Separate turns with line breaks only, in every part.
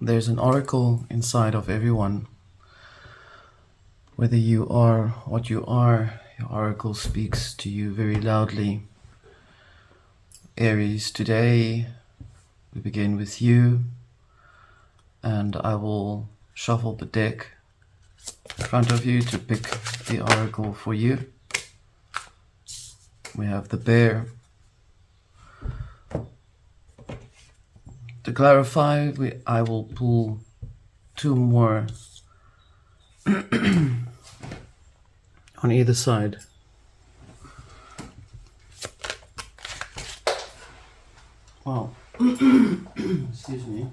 There's an oracle inside of everyone. Whether you are what you are, your oracle speaks to you very loudly. Aries, today we begin with you, and I will shuffle the deck in front of you to pick the oracle for you. We have the bear. To clarify, I will pull two more on either side. Wow. Excuse me.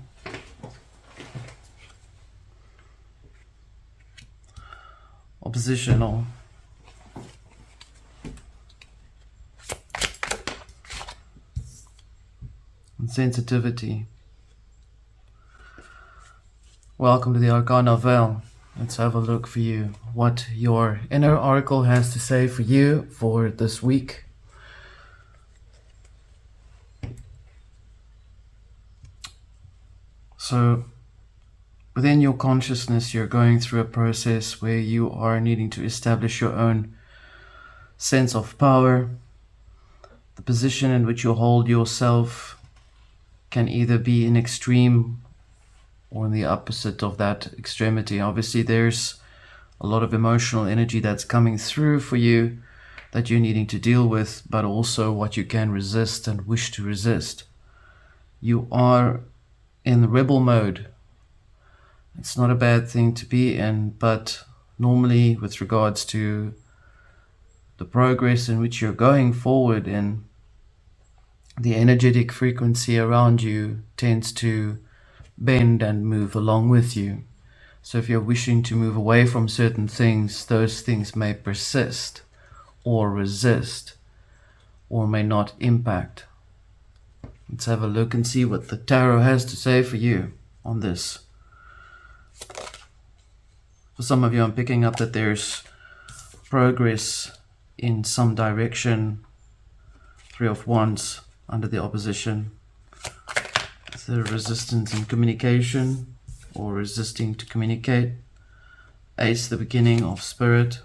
Oppositional. And sensitivity. Welcome to the Arcana Veil. Let's have a look for you what your inner oracle has to say for you for this week. So, within your consciousness, you're going through a process where you are needing to establish your own sense of power. The position in which you hold yourself can either be in extreme or in the opposite of that extremity. Obviously, there's a lot of emotional energy that's coming through for you that you're needing to deal with, but also what you can resist and wish to resist. You are in rebel mode. It's not a bad thing to be in, but normally with regards to the progress in which you're going forward in, the energetic frequency around you tends to bend and move along with you. So if you're wishing to move away from certain things, those things may persist or resist or may not impact. Let's have a look and see what the tarot has to say for you on this. For some of you, I'm picking up that there's progress in some direction. Three of Wands under the opposition. Is there resistance in communication or resisting to communicate? Ace, the beginning of spirit.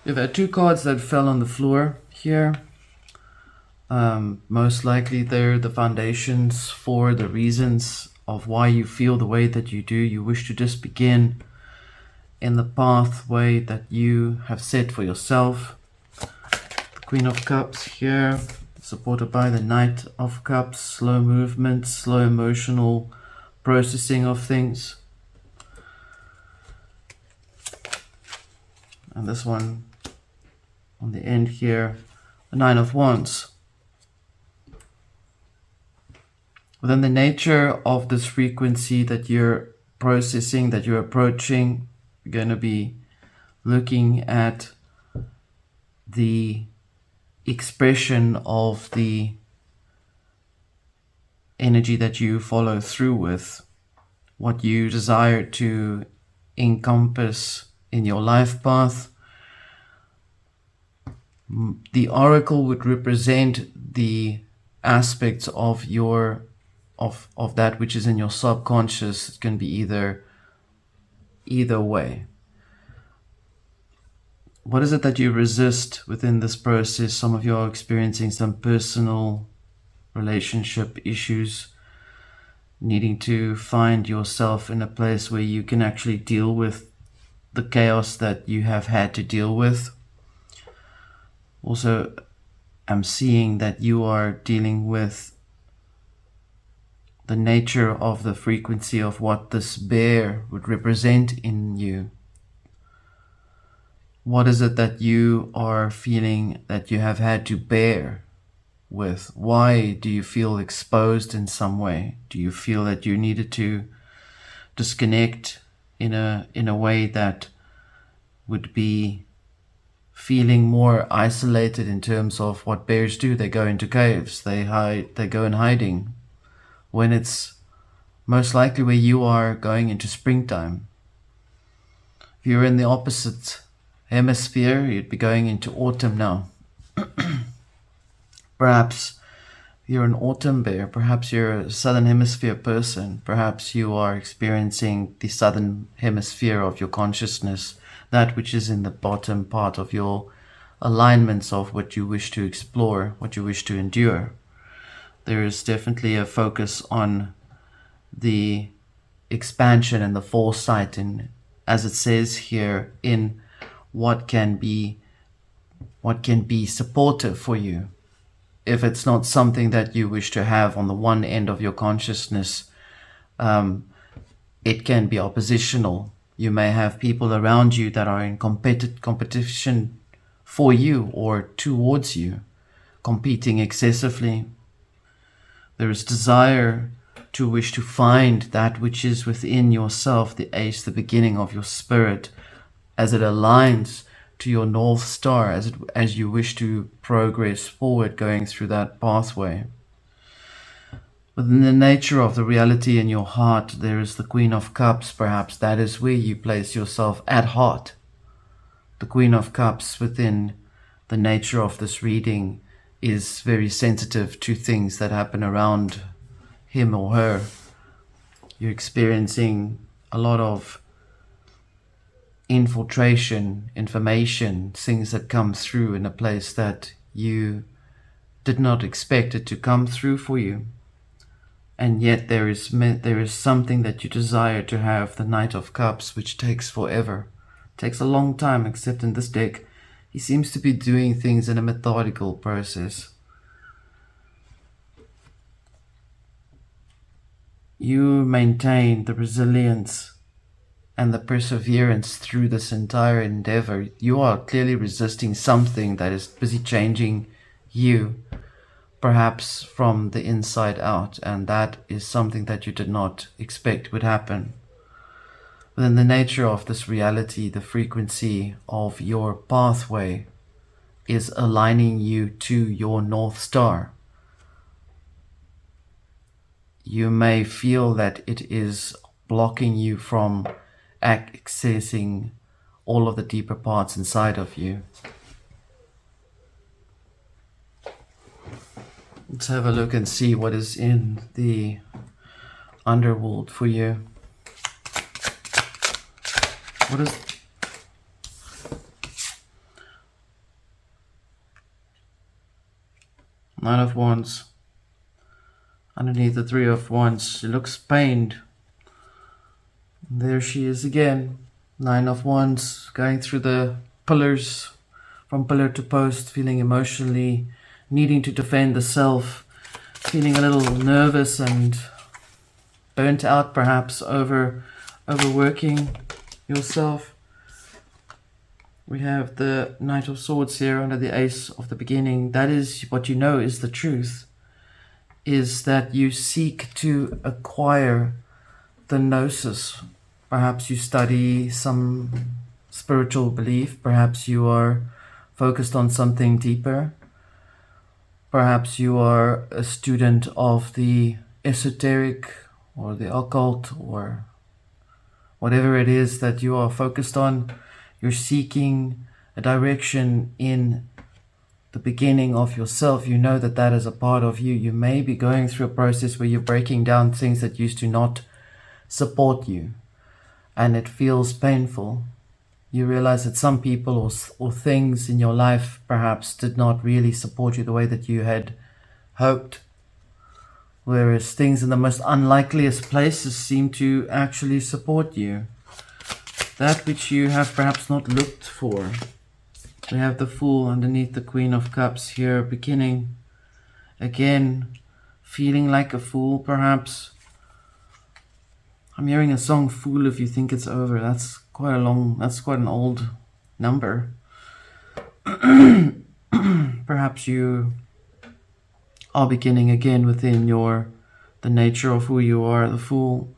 You've had two cards that fell on the floor here. Most likely they're the foundations for the reasons of why you feel the way that you do. You wish to just begin in the pathway that you have set for yourself. The Queen of Cups here, supported by the Knight of Cups. Slow movement, slow emotional processing of things. And this one on the end here, the Nine of Wands. Within the nature of this frequency that you're processing, that you're approaching, you're going to be looking at the expression of the energy that you follow through with, what you desire to encompass in your life path. The oracle would represent the aspects of your of that which is in your subconscious. It can be either way. What is it that you resist within this process? Some of you are experiencing some personal relationship issues, needing to find yourself in a place where you can actually deal with the chaos that you have had to deal with. Also, I'm seeing that you are dealing with the nature of the frequency of what this bear would represent in you. What is it that you are feeling that you have had to bear with? Why do you feel exposed in some way? Do you feel that you needed to disconnect in a way that would be feeling more isolated in terms of what bears do? They go into caves, they hide, they go in hiding. When it's most likely where you are going into springtime. If you're in the opposite hemisphere, you'd be going into autumn now. Perhaps you're an autumn bear, perhaps you're a southern hemisphere person, perhaps you are experiencing the southern hemisphere of your consciousness, that which is in the bottom part of your alignments of what you wish to explore, what you wish to endure. There is definitely a focus on the expansion and the foresight, and as it says here, in what can be supportive for you. If it's not something that you wish to have on the one end of your consciousness, it can be oppositional. You may have people around you that are in competition for you or towards you, competing excessively. There is desire to wish to find that which is within yourself, the ace, the beginning of your spirit, as it aligns to your North Star, as you wish to progress forward going through that pathway. Within the nature of the reality in your heart, there is the Queen of Cups. Perhaps that is where you place yourself at heart. The Queen of Cups, within the nature of this reading, is very sensitive to things that happen around him or her. You're experiencing a lot of infiltration, information, things that come through in a place that you did not expect it to come through for you. And yet there is something that you desire to have, the Knight of Cups, which takes forever. It takes a long time, except in this deck, he seems to be doing things in a methodical process. You maintain the resilience and the perseverance through this entire endeavor. You are clearly resisting something that is busy changing you, perhaps from the inside out, and that is something that you did not expect would happen. Within the nature of this reality, the frequency of your pathway is aligning you to your North Star. You may feel that it is blocking you from accessing all of the deeper parts inside of you. Let's have a look and see what is in the underworld for you. What is Nine of Wands? Underneath the Three of Wands, she looks pained. There she is again. Nine of Wands, going through the pillars, from pillar to post, feeling emotionally needing to defend the self, feeling a little nervous and burnt out, perhaps overworking yourself. We have the Knight of Swords here under the Ace of the beginning. That is what you know is the truth, is that you seek to acquire the gnosis. Perhaps you study some spiritual belief. Perhaps you are focused on something deeper. Perhaps you are a student of the esoteric or the occult or whatever it is that you are focused on. You're seeking a direction in the beginning of yourself. You know that that is a part of you. You may be going through a process where you're breaking down things that used to not support you, and it feels painful. You realize that some people or things in your life perhaps did not really support you the way that you had hoped, whereas things in the most unlikeliest places seem to actually support you. That which you have perhaps not looked for. We have the Fool underneath the Queen of Cups here, beginning again, feeling like a fool perhaps. I'm hearing a song, Fool If You Think It's Over. That's quite an old number. Perhaps you are beginning again within the nature of who you are, the Fool,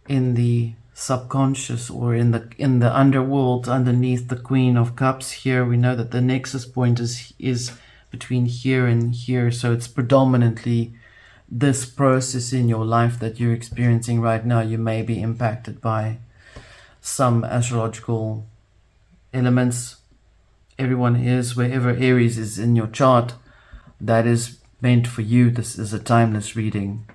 in the subconscious or in the underworld underneath the Queen of Cups. Here we know that the nexus point is between here and here, so it's predominantly this process in your life that you're experiencing right now. You may be impacted by some astrological elements. Everyone is, wherever Aries is in your chart, that is meant for you. This is a timeless reading.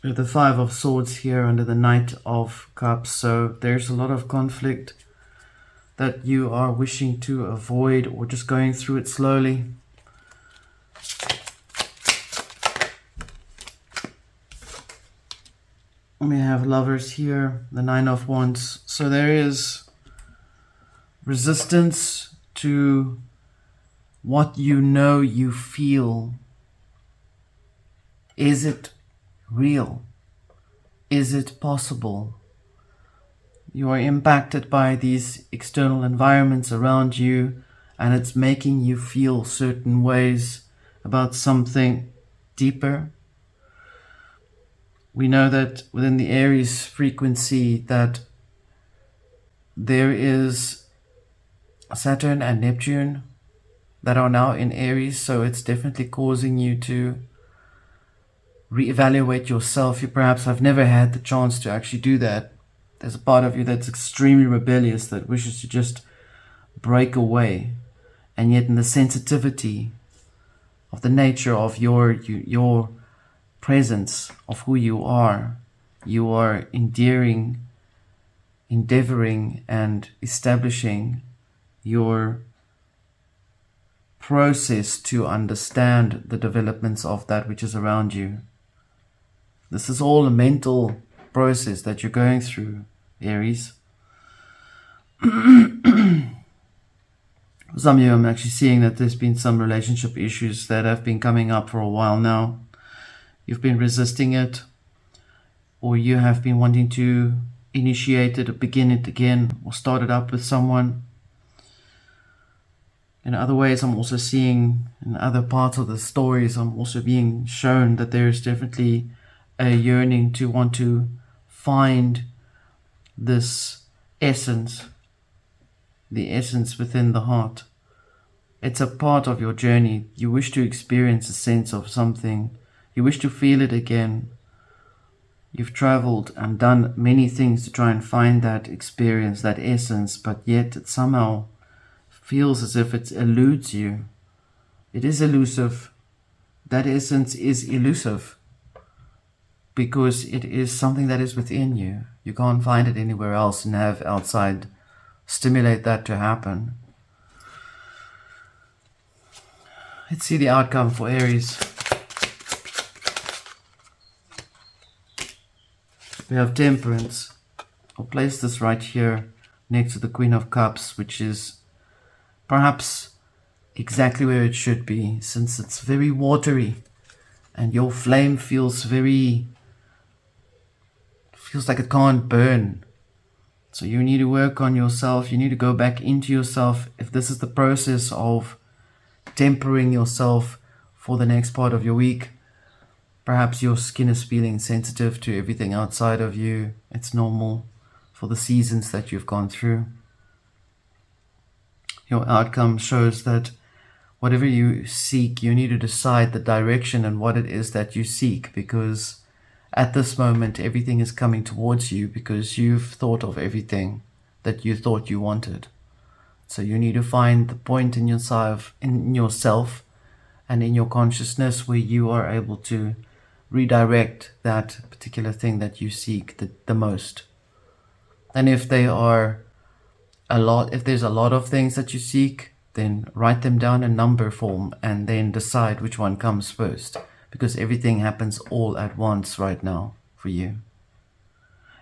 We have the Five of Swords here under the Knight of Cups. So there's a lot of conflict that you are wishing to avoid, or just going through it slowly. We have Lovers here, the Nine of Wands. So there is resistance to what you know you feel. Is it real? Is it possible? You are impacted by these external environments around you, and it's making you feel certain ways about something deeper. We know that within the Aries frequency that there is Saturn and Neptune that are now in Aries, so it's definitely causing you to reevaluate yourself. You perhaps have never had the chance to actually do that. There's a part of you that's extremely rebellious, that wishes to just break away, and yet in the sensitivity of the nature of your presence, of who you are endearing, endeavoring, and establishing your process to understand the developments of that which is around you. This is all a mental process that you're going through, Aries. Some of you, I'm actually seeing that there's been some relationship issues that have been coming up for a while now. You've been resisting it, or you have been wanting to initiate it or begin it again, or start it up with someone. In other ways, I'm also seeing in other parts of the stories, I'm also being shown that there is definitely a yearning to want to find this essence, the essence within the heart. It's a part of your journey. You wish to experience a sense of something. You wish to feel it again. You've traveled and done many things to try and find that experience, that essence, but yet it somehow feels as if it eludes you. It is elusive. That essence is elusive because it is something that is within you. You can't find it anywhere else and have outside stimulate that to happen. Let's see the outcome for Aries. We have Temperance. I'll place this right here next to the Queen of Cups, which is perhaps exactly where it should be, since it's very watery and your flame feels like it can't burn. So you need to work on yourself. You need to go back into yourself. If this is the process of tempering yourself for the next part of your week, perhaps your skin is feeling sensitive to everything outside of you. It's normal for the seasons that you've gone through. Your outcome shows that whatever you seek, you need to decide the direction and what it is that you seek, because at this moment everything is coming towards you because you've thought of everything that you thought you wanted. So you need to find the point in yourself and in your consciousness where you are able to redirect that particular thing that you seek the most. And if there's a lot of things that you seek, then write them down in number form and then decide which one comes first, because everything happens all at once right now for you.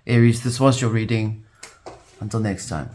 Aries, this was your reading. Until next time.